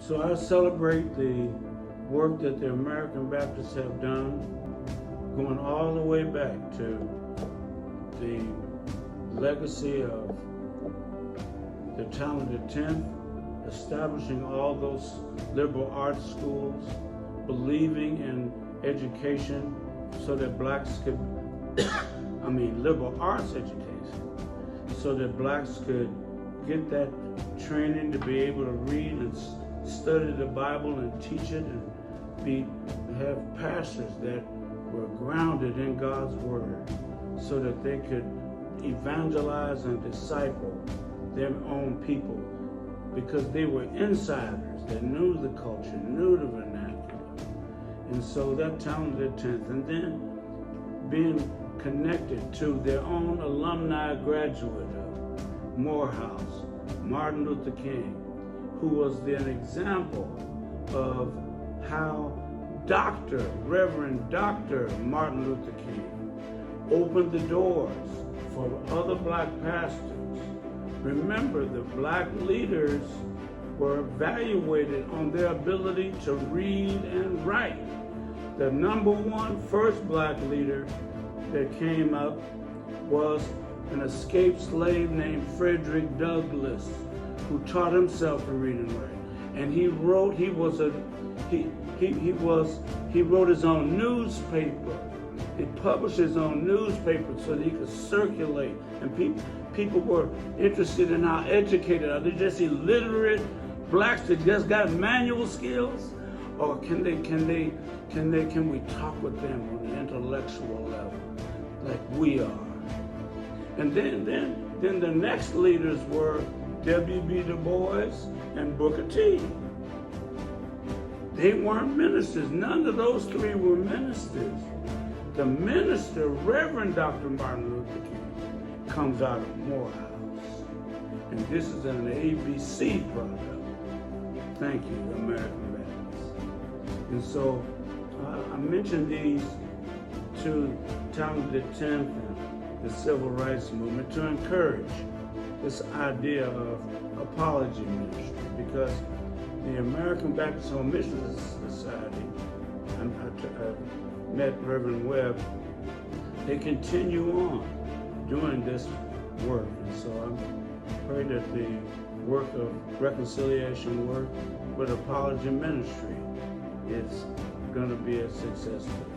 So I celebrate the work that the American Baptists have done, going all the way back to the legacy of the talented 10th, establishing all those liberal arts schools, believing in education so that blacks could, liberal arts education, so that blacks could get that training to be able to read and study the Bible and teach it, and have pastors that were grounded in God's word so that they could evangelize and disciple their own people, because they were insiders that knew the culture, knew the vernacular. And so that talented 10th, and then being connected to their own alumni graduate of Morehouse, Martin Luther King, who was an example of how Reverend Dr. Martin Luther King opened the doors for other black pastors. Remember, the black leaders were evaluated on their ability to read and write. The number one first black leader that came up was an escaped slave named Frederick Douglass, who taught himself to read and write. And he wrote his own newspaper. He published his own newspaper so that he could circulate, and people were interested in how educated are they. Just illiterate blacks that just got manual skills, or can we talk with them on the intellectual level like we are? And then the next leaders were W.B. Du Bois and Booker T. They weren't ministers. None of those three were ministers. The minister, Reverend Dr. Martin Luther King, comes out of Morehouse. And this is an ABC product. Thank you, American Baptists. And so I mentioned these to talented 10th and the Civil Rights Movement to encourage this idea of apology ministry, because the American Baptist Home Mission Society, I met Reverend Webb, they continue on doing this work. And so I pray that the work of reconciliation work with apology ministry is going to be a successful.